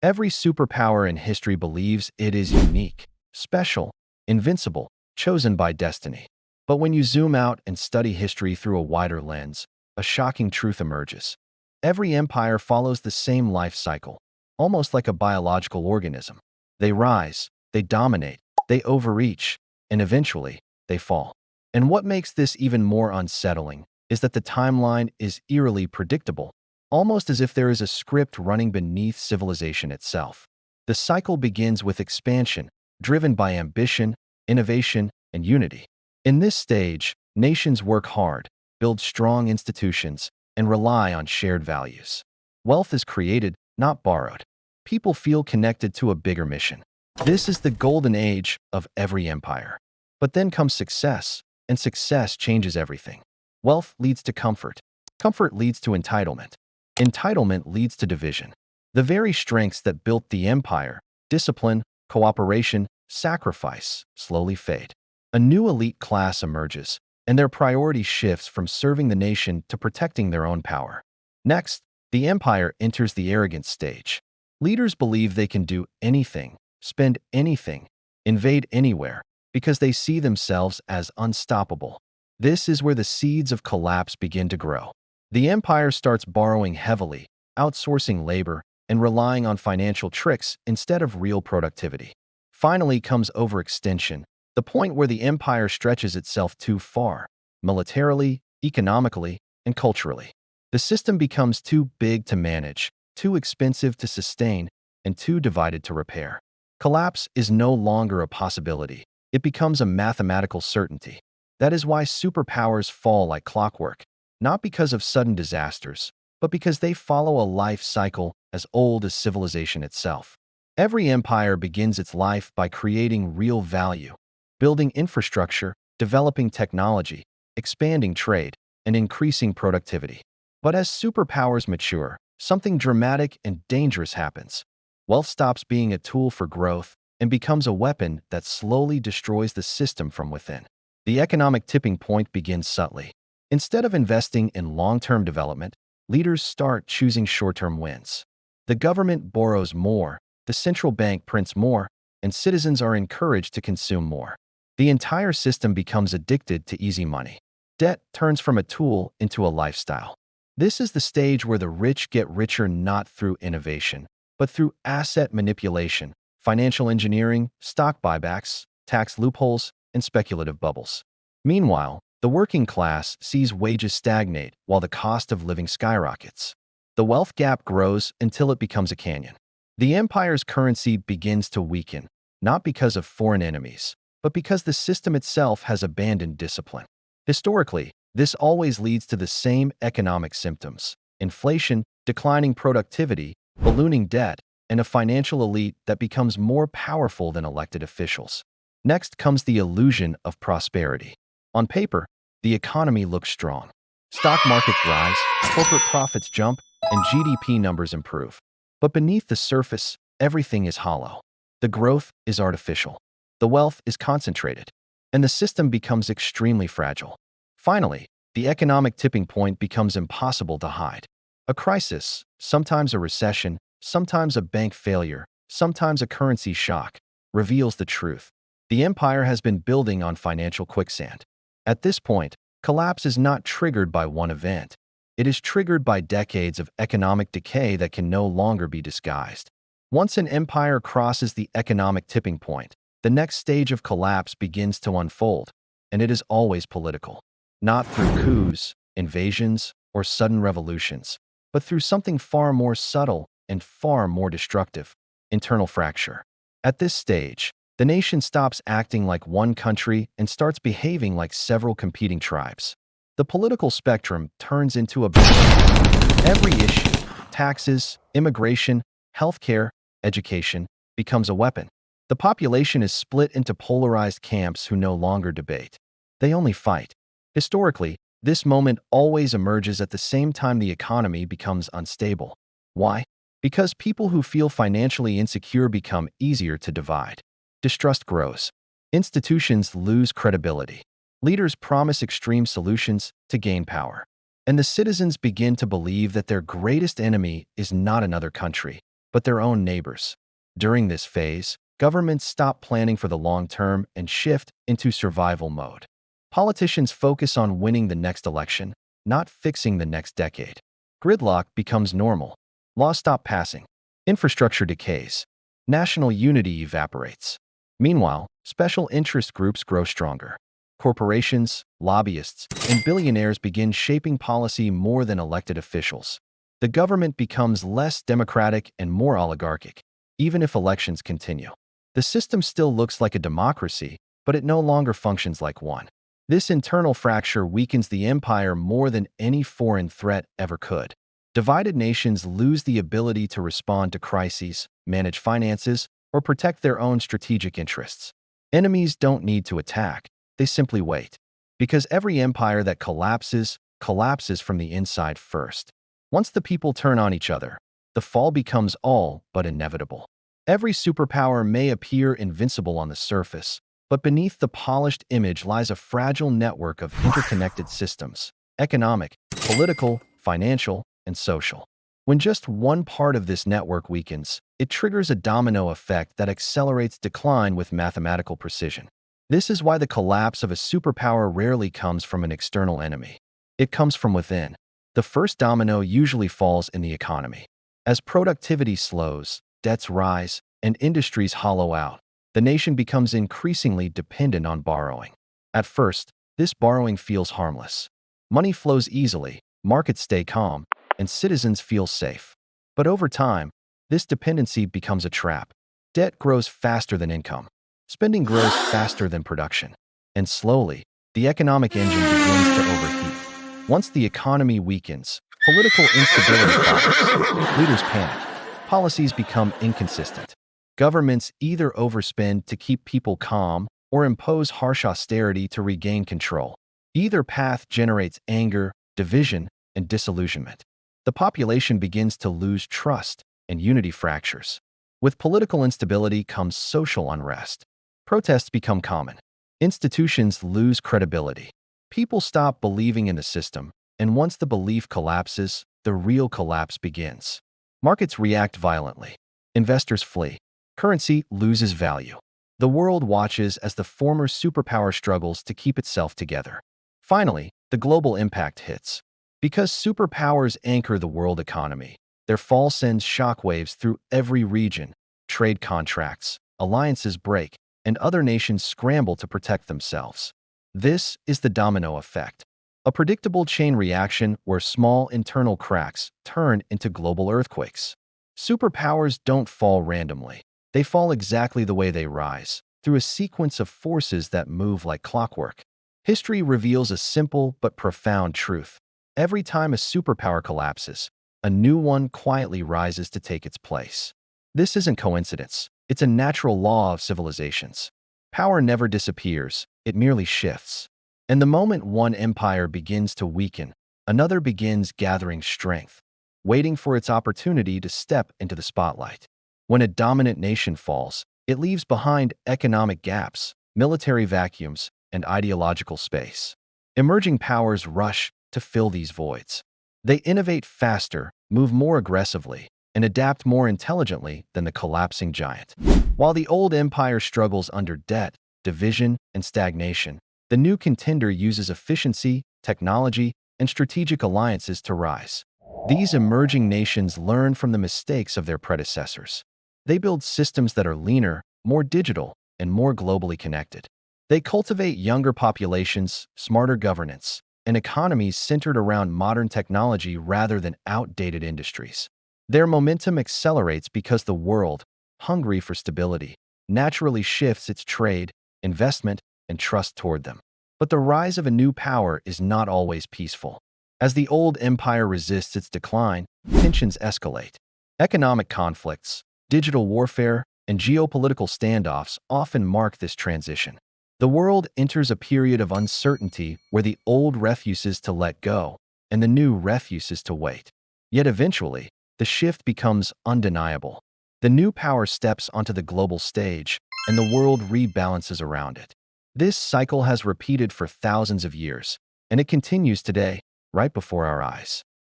Every superpower in history believes it is unique, special, invincible, chosen by destiny. But when you zoom out and study history through a wider lens, a shocking truth emerges. Every empire follows the same life cycle, almost like a biological organism. They rise, they dominate, they overreach, and eventually, they fall. And what makes this even more unsettling is that the timeline is eerily predictable, almost as if there is a script running beneath civilization itself. The cycle begins with expansion, driven by ambition, innovation, and unity. In this stage, nations work hard, build strong institutions, and rely on shared values. Wealth is created, not borrowed. People feel connected to a bigger mission. This is the golden age of every empire. But then comes success, and success changes everything. Wealth leads to comfort. Comfort leads to entitlement. Entitlement leads to division. The very strengths that built the empire, discipline, cooperation, sacrifice, slowly fade. A new elite class emerges, and their priority shifts from serving the nation to protecting their own power. Next, the empire enters the arrogant stage. Leaders believe they can do anything, spend anything, invade anywhere, because they see themselves as unstoppable. This is where the seeds of collapse begin to grow. The empire starts borrowing heavily, outsourcing labor, and relying on financial tricks instead of real productivity. Finally comes overextension, the point where the empire stretches itself too far, militarily, economically, and culturally. The system becomes too big to manage, too expensive to sustain, and too divided to repair. Collapse is no longer a possibility. It becomes a mathematical certainty. That is why superpowers fall like clockwork, not because of sudden disasters, but because they follow a life cycle as old as civilization itself. Every empire begins its life by creating real value, building infrastructure, developing technology, expanding trade, and increasing productivity. But as superpowers mature, something dramatic and dangerous happens. Wealth stops being a tool for growth and becomes a weapon that slowly destroys the system from within. The economic tipping point begins subtly. Instead of investing in long-term development, leaders start choosing short-term wins. The government borrows more, the central bank prints more, and citizens are encouraged to consume more. The entire system becomes addicted to easy money. Debt turns from a tool into a lifestyle. This is the stage where the rich get richer not through innovation, but through asset manipulation, financial engineering, stock buybacks, tax loopholes, and speculative bubbles. Meanwhile, the working class sees wages stagnate while the cost of living skyrockets. The wealth gap grows until it becomes a canyon. The empire's currency begins to weaken, not because of foreign enemies, but because the system itself has abandoned discipline. Historically, this always leads to the same economic symptoms: inflation, declining productivity, ballooning debt, and a financial elite that becomes more powerful than elected officials. Next comes the illusion of prosperity. On paper, the economy looks strong. Stock markets rise, corporate profits jump, and GDP numbers improve. But beneath the surface, everything is hollow. The growth is artificial. The wealth is concentrated, and the system becomes extremely fragile. Finally, the economic tipping point becomes impossible to hide. A crisis, sometimes a recession, sometimes a bank failure, sometimes a currency shock, reveals the truth. The empire has been building on financial quicksand. At this point, collapse is not triggered by one event. It is triggered by decades of economic decay that can no longer be disguised. Once an empire crosses the economic tipping point, the next stage of collapse begins to unfold, and it is always political. Not through coups, invasions, or sudden revolutions, but through something far more subtle and far more destructive: internal fracture. At this stage, the nation stops acting like one country and starts behaving like several competing tribes. The political spectrum turns into a battlefield. Every issue, taxes, immigration, healthcare, education, becomes a weapon. The population is split into polarized camps who no longer debate. They only fight. Historically, this moment always emerges at the same time the economy becomes unstable. Why? Because people who feel financially insecure become easier to divide. Distrust grows. Institutions lose credibility. Leaders promise extreme solutions to gain power. And the citizens begin to believe that their greatest enemy is not another country, but their own neighbors. During this phase, governments stop planning for the long term and shift into survival mode. Politicians focus on winning the next election, not fixing the next decade. Gridlock becomes normal. Laws stop passing. Infrastructure decays. National unity evaporates. Meanwhile, special interest groups grow stronger. Corporations, lobbyists, and billionaires begin shaping policy more than elected officials. The government becomes less democratic and more oligarchic, even if elections continue. The system still looks like a democracy, but it no longer functions like one. This internal fracture weakens the empire more than any foreign threat ever could. Divided nations lose the ability to respond to crises, manage finances, or protect their own strategic interests. Enemies don't need to attack, they simply wait. Because every empire that collapses from the inside first. Once the people turn on each other, the fall becomes all but inevitable. Every superpower may appear invincible on the surface, but beneath the polished image lies a fragile network of interconnected systems: economic, political, financial, and social. When just one part of this network weakens, it triggers a domino effect that accelerates decline with mathematical precision. This is why the collapse of a superpower rarely comes from an external enemy. It comes from within. The first domino usually falls in the economy. As productivity slows, debts rise, and industries hollow out, the nation becomes increasingly dependent on borrowing. At first, this borrowing feels harmless. Money flows easily, markets stay calm, and citizens feel safe. But over time, this dependency becomes a trap. Debt grows faster than income. Spending grows faster than production. And slowly, the economic engine begins to overheat. Once the economy weakens, political instability follows. Leaders panic. Policies become inconsistent. Governments either overspend to keep people calm or impose harsh austerity to regain control. Either path generates anger, division, and disillusionment. The population begins to lose trust, and unity fractures. With political instability comes social unrest. Protests become common. Institutions lose credibility. People stop believing in the system, and once the belief collapses, the real collapse begins. Markets react violently. Investors flee. Currency loses value. The world watches as the former superpower struggles to keep itself together. Finally, the global impact hits. Because superpowers anchor the world economy, their fall sends shockwaves through every region. Trade contracts, alliances break, and other nations scramble to protect themselves. This is the domino effect, a predictable chain reaction where small internal cracks turn into global earthquakes. Superpowers don't fall randomly. They fall exactly the way they rise, through a sequence of forces that move like clockwork. History reveals a simple but profound truth. Every time a superpower collapses, a new one quietly rises to take its place. This isn't coincidence. It's a natural law of civilizations. Power never disappears, it merely shifts. And the moment one empire begins to weaken, another begins gathering strength, waiting for its opportunity to step into the spotlight. When a dominant nation falls, it leaves behind economic gaps, military vacuums, and ideological space. Emerging powers rush to fill these voids. They innovate faster, move more aggressively, and adapt more intelligently than the collapsing giant. While the old empire struggles under debt, division, and stagnation, the new contender uses efficiency, technology, and strategic alliances to rise. These emerging nations learn from the mistakes of their predecessors. They build systems that are leaner, more digital, and more globally connected. They cultivate younger populations, smarter governance, and economies centered around modern technology rather than outdated industries. Their momentum accelerates because the world, hungry for stability, naturally shifts its trade, investment, and trust toward them. But the rise of a new power is not always peaceful. As the old empire resists its decline, tensions escalate. Economic conflicts, digital warfare, and geopolitical standoffs often mark this transition. The world enters a period of uncertainty where the old refuses to let go, and the new refuses to wait. Yet eventually, the shift becomes undeniable. The new power steps onto the global stage, and the world rebalances around it. This cycle has repeated for thousands of years, and it continues today, right before our eyes.